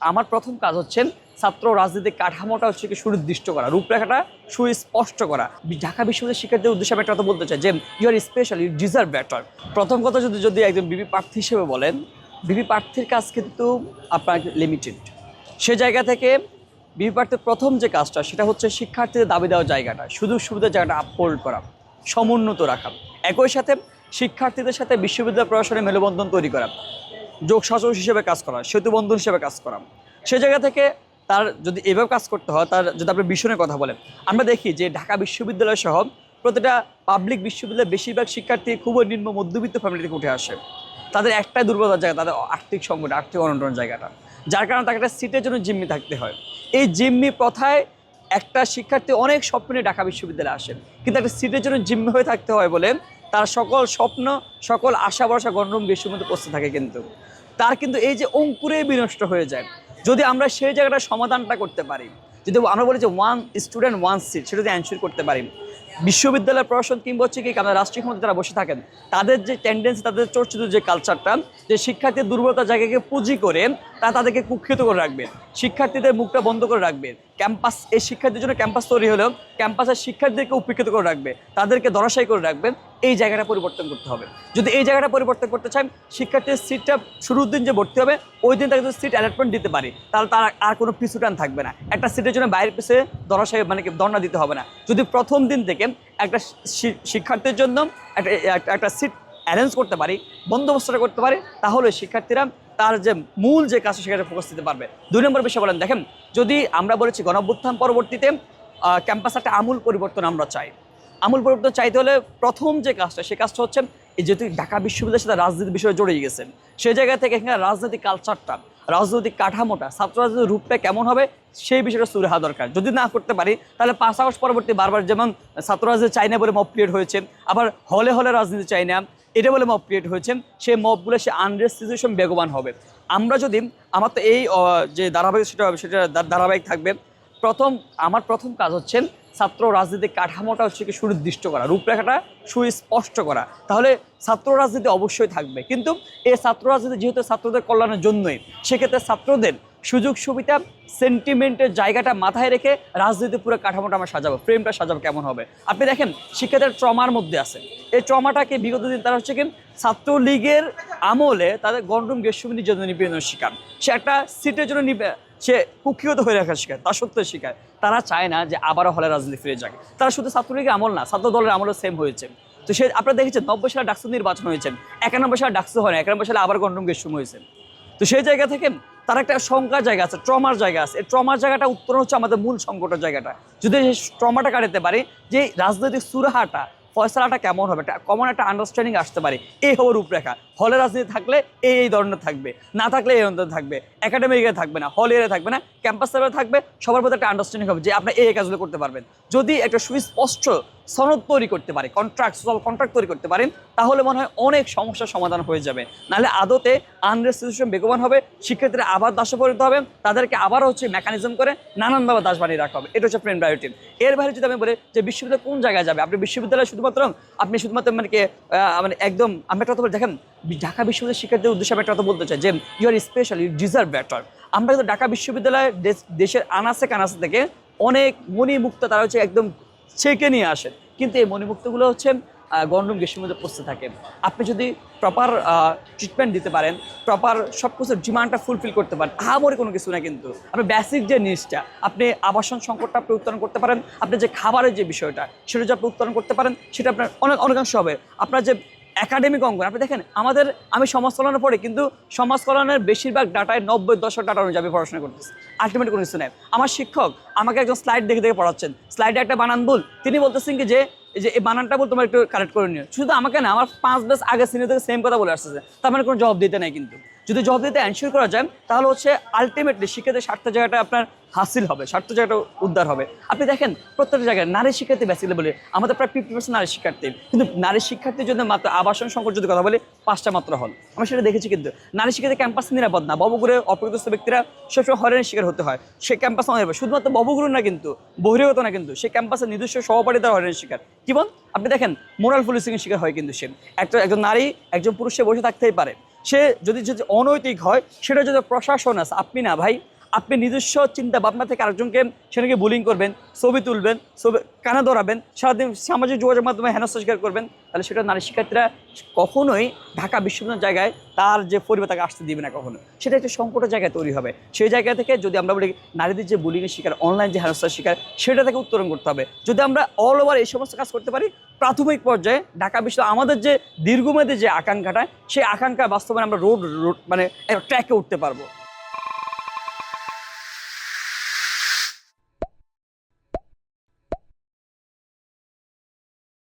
আমার প্রথম কাজ হচ্ছে ছাত্র রাজনীতির কাঠামোটা হচ্ছে কি সুনির্দিষ্ট করা, রূপরেখাটা সুস্পষ্ট করা। ঢাকা বিশ্ববিদ্যালয়ের শিক্ষার্থীদের উদ্দেশ্যে আমি একটা কথা বলতে চাই যে you are special, you deserve better. প্রথম কথা যদি একজন বিবি প্রার্থী হিসেবে বলেন, বিবি প্রার্থীর কাজ কিন্তু আপনার লিমিটেড। সে জায়গা থেকে বিবি প্রার্থীর প্রথম যে কাজটা সেটা হচ্ছে শিক্ষার্থীদের দাবি দেওয়ার জায়গাটা, সুযোগ সুবিধার জায়গাটা আপহোল্ড করা, সমুন্নত রাখা। একই সাথে শিক্ষার্থীদের সাথে বিশ্ববিদ্যালয় প্রশাসনের মেলবন্ধন তৈরি করা, যোগ সচক হিসেবে কাজ করা, সেতুবন্ধন হিসেবে কাজ করা। সে জায়গা থেকে তার যদি এভাবে কাজ করতে হয়, তার যদি আপনি মিশনের কথা বলেন, আমরা দেখি যে ঢাকা বিশ্ববিদ্যালয় সহ প্রতিটা পাবলিক বিশ্ববিদ্যালয়ের বেশিরভাগ শিক্ষার্থী খুবই নিম্ন মধ্যবিত্ত ফ্যামিলি থেকে উঠে আসে। তাদের একটাই দুর্বলতার জায়গা, তাদের আর্থিক সংকট, আর্থিক অনটনের জায়গাটা, যার কারণে তাকে একটা সিটের জন্য জিম্মি থাকতে হয়। এই জিম্মি প্রথায় একটা শিক্ষার্থী অনেক স্বপ্ন নিয়ে ঢাকা বিশ্ববিদ্যালয়ে আসেন, কিন্তু একটা সিটের জন্য জিম্মি হয়ে থাকতে হয় বলে তার সকল স্বপ্ন, সকল আশা ভরসা গণরুম বিশ্ববিদ্যালয়ে পৌঁছতে থাকে। কিন্তু তার কিন্তু এই যে অঙ্কুরে বিনষ্ট হয়ে যায়। যদি আমরা সেই জায়গাটা সমাধানটা করতে পারি, যদি আমরা বলি যে ওয়ান স্টুডেন্ট ওয়ান সিট, সেটা যদি এনশিওর করতে পারি, বিশ্ববিদ্যালয়ের প্রশাসন কিংবা হচ্ছে কি আমরা রাষ্ট্রীয় ক্ষমতা যারা বসে থাকেন, তাদের যে টেন্ডেন্সি, তাদের চর্চিত যে কালচারটা, যে শিক্ষার্থীর দুর্বলতার জায়গাকে পুঁজি করে তাদেরকে কুক্ষিত করে রাখবে, শিক্ষার্থীদের মুখটা বন্ধ করে রাখবে। ক্যাম্পাস, এই শিক্ষার্থীর জন্য ক্যাম্পাস তৈরি হলেও ক্যাম্পাসের শিক্ষার্থীদেরকে উপেক্ষিত করে রাখবে, তাদেরকে ধরাশায়ী করে রাখবেন। এই জায়গাটা পরিবর্তন করতে হবে। যদি এই জায়গাটা পরিবর্তন করতে চান, শিক্ষার্থীর সিটটা শুরুর দিন যে ভর্তি হবে ওই দিন তাকে যদি সিট অ্যালটমেন্ট দিতে পারি, তাহলে তার আর কোনো পিছুটান থাকবে না। একটা সিটের জন্য বাইরের পিছে ধরাশায়ী মানে কি দণ্ডা দিতে হবে না। যদি প্রথম দিন থেকে একটা শিক্ষার্থীর জন্য একটা সিট অ্যারেঞ্জ করতে পারি, বন্দোবস্তটা করতে পারি, তাহলে শিক্ষার্থীরা তার যে মূল যে কাজ সেখানে ফোকাস দিতে পারবে। 2 নম্বর বিষয় বলেন, দেখেন যদি আমরা বলেছি গণঅভ্যুত্থান পরবর্তীতে ক্যাম্পাসে একটা আমূল পরিবর্তন আমরা চাই। আমূল পরিবর্তন চাইতে হলে প্রথম যে কাজটা, সে কাজটা হচ্ছে এই যেহেতু ঢাকা বিশ্ববিদ্যালয়ের সাথে রাজনীতির বিষয়ে জড়িয়ে গেছেন, সেই জায়গা থেকে এখানে রাজনৈতিক কালচারটা, রাজনৈতিক কাঠামোটা, ছাত্র রাজনীতির রূপটা কেমন হবে সেই বিষয়টা শুরু হওয়া দরকার। যদি না করতে পারি, তাহলে 5 আগস্ট পরবর্তী বারবার যেমন ছাত্র রাজনীতি চাই না বলে মব ক্রিয়েট হয়েছে, আবার হলে হলে রাজনীতি চাই না এটা বলে মব ক্রিয়েট হয়েছে, সেই মবগুলো সে আনরেস্ট সিচুয়েশন বেগবান হবে। আমরা যদি, আমার তো এই যে ধারাবাহিক সেটা হবে, সেটা ধারাবাহিক থাকবে। আমার প্রথম কাজ হচ্ছে ছাত্র রাজনীতির কাঠামোটা হচ্ছে কি সুনির্দিষ্ট করা, রূপরেখাটা সুস্পষ্ট করা। তাহলে ছাত্র রাজনীতি অবশ্যই থাকবে, কিন্তু এই ছাত্র রাজনীতি যেহেতু ছাত্রদের কল্যাণের জন্যই, সেক্ষেত্রে ছাত্রদের সুযোগ সুবিধা, সেন্টিমেন্টের জায়গাটা মাথায় রেখে রাজনীতির পুরো কাঠামোটা আমরা সাজাবো, ফ্রেমটা সাজাবো কেমন হবে। আপনি দেখেন শিক্ষার্থীরা ট্রমার মধ্যে আছে। এই ট্রমাটাকে বিগত দিন তারা হচ্ছে কি ছাত্রলীগের আমলে তাদের গণরুম গেস্টুমিনির জন্য নিপীড়নের শিকার, সে একটা সিটের জন্য সে কুক্ষিগত হয়ে রাখার শিকার, তা সত্ত্বেও শিকার। তারা চায় না যে আবারও হলে রাজনীতি ফিরে যাক। তারা শুধু ছাত্রলীগের আমল না, ছাত্র দলের আমলও সেম হয়েছে। তো সে আপনারা দেখেছেন 90 সালে ডাকসু নির্বাচন হয়েছে, 91 সালে ডাকসু হয় না, 91 সালে আবার গণরুম গেস্টুম হয়েছে। তো সেই জায়গা থেকে তার একটা শঙ্কার জায়গা আছে, ট্রমার জায়গা আছে। এই ট্রমার জায়গাটা উত্তর হচ্ছে আমাদের মূল সংকটের জায়গাটা। যদি ট্রমাটা কাটাতে পারি, যে রাজনৈতিক সুরাহাটা, ফয়সালাটা কেমন হবে, কমন একটা আন্ডারস্ট্যান্ডিং আসতে পারে, এই হবে রূপরেখা। হলে রাজনীতি থাকলে এই ধরনের থাকবে, না থাকলে এই ধরনের থাকবে, একাডেমিকে থাকবে না, হল এরিয়া থাকবে না, ক্যাম্পাস লেভেলে থাকবে। সবার মধ্যে একটা আন্ডারস্ট্যান্ডিং হবে যে আপনি এই কাজগুলো করতে পারবেন। যদি একটা সুস্পষ্ট সনদ তৈরি করতে পারে, কন্ট্রাক্ট তৈরি করতে পারেন, তাহলে মনে হয় অনেক সমস্যার সমাধান হয়ে যাবে। নাহলে আদতে আনরেস্ট সিচুয়েশন বেগবান হবে, শিক্ষার্থীরা আবার দাসে পরিণত হবে, তাদেরকে আবারও হচ্ছে মেকানিজম করে নানানভাবে দাস বানিয়ে রাখা হবে। এটা হচ্ছে ফ্রেন্ড বায়োটি। এর বাইরে যদি আমি বলি যে বিশ্ববিদ্যালয় কোন জায়গায় যাবে, আপনি বিশ্ববিদ্যালয় শুধুমাত্র মানে কি মানে একদম আমি একটা কথা বলে, দেখেন ঢাকা বিশ্ববিদ্যালয়ের শিক্ষার্থীদের উদ্দেশ্যে আমি একটা কথা বলতে চাই যে you are special, you deserve better. আমরা কিন্তু ঢাকা বিশ্ববিদ্যালয়ের দেশের আনাচে কানাচে থেকে অনেক মণিমুক্ত তারা হচ্ছে একদম ছেঁকে নিয়ে আসেন, কিন্তু এই মণিমুক্তগুলো হচ্ছে গণরুম গেস্টের মধ্যে পৌঁছতে থাকে। আপনি যদি প্রপার ট্রিটমেন্ট দিতে পারেন, প্রপার সব কিছুর ডিমান্ডটা ফুলফিল করতে পারেন, আহামরি কোনো কিছু না, কিন্তু আপনি বেসিক যে নিডসটা, আপনি আবাসন সংকটটা আপনি উত্তরণ করতে পারেন, আপনি যে খাবারের যে বিষয়টা সেটা যদি আপনি উত্তরণ করতে পারেন, সেটা আপনার অনেকাংশ হবে। আপনার যে একাডেমিক অঙ্গন, আপনি দেখেন আমি সমাজ কল্যাণে পড়ি, কিন্তু সমাজ কল্যাণের বেশিরভাগ ডাটায় 90-10 ডাটা অনুযায়ী আমি পড়াশোনা করতেছি, আলটিমেট কোনো কিছু নেই। আমার শিক্ষক আমাকে একজন স্লাইড দেখে দেখে পড়াচ্ছেন, স্লাইডে একটা বানান ভুল, তিনি বলতেছেন কি যে এই বানানটা বল তোমার একটু কারেক্ট করে নিও। শুধু আমাকে না, আমার 5 ব্যাচ আগে সিনিয়র থেকে সেম কথা বলে আসতেছে, তার মানে কোনো জবাব দিতে নেই। কিন্তু যদি জবাব দিতে এনশিওর করা যায়, তাহলে হচ্ছে আলটিমেটলি শিক্ষার্থীর স্বার্থের জায়গাটা আপনার হাসিল হবে, স্বার্থ জায়গাটা উদ্ধার হবে। আপনি দেখেন প্রত্যেকটা জায়গায় নারী শিক্ষার্থী বেসিক্যালি বলে আমাদের প্রায় 50% নারী শিক্ষার্থী, কিন্তু নারী শিক্ষার্থীর জন্য মাত্র আবাসন সংকট যদি কথা বলি 5টা মাত্র হল। আমি সেটা দেখেছি। কিন্তু নারী শিক্ষার্থী ক্যাম্পাস নিরাপদ না, ববগুড়ে অপরিগ্রস্ত ব্যক্তিরা সবসময় হয়রানির শিকার হতে হয়। সে ক্যাম্পাস আমাদের শুধুমাত্র ববগুড়ো না, কিন্তু বহিরাগত না, কিন্তু সে ক্যাম্পাসের নিজস্ব সহপাঠী দ্বারা হয়রানির শিকার। কি বল, আপনি দেখেন মোরাল পুলিশিংয়ের শিকার হয়, কিন্তু সে একজন নারী একজন পুরুষে বসে থাকতেই পারে, সে যদি যদি অনৈতিক হয়, সেটা যদি প্রশাসন আছে, আপনি না ভাই, আপনি নিজস্ব চিন্তা ভাবনা থেকে আরেকজনকে সেটাকে বুলিং করবেন, ছবি তুলবেন, ছবি কানা ধরাবেন, সারাদিন সামাজিক যোগাযোগের মাধ্যমে হেনস্থা স্বীকার করবেন, তাহলে সেটা নারী শিক্ষার্থীরা কখনোই ঢাকা বিশ্ববিদ্যালয়ের জায়গায় তার যে পরিবার তাকে আসতে দিবে না কখনো। সেটা একটা সংকটের জায়গায় তৈরি হবে। সেই জায়গা থেকে যদি আমরা বলি নারীদের যে বুলিংয়ের শিকার, অনলাইন যে হেনস্থার শিকার, সেটা থেকে উত্তরণ করতে হবে। যদি আমরা অল ওভার এই সমস্ত কাজ করতে পারি, প্রাথমিক পর্যায়ে ঢাকা বিশ্ববিদ্যালয় আমাদের যে দীর্ঘমেয়াদী যে আকাঙ্ক্ষাটা, সেই আকাঙ্ক্ষা বাস্তবায়নে আমরা রোড মানে ট্র্যাকে উঠতে পারবো।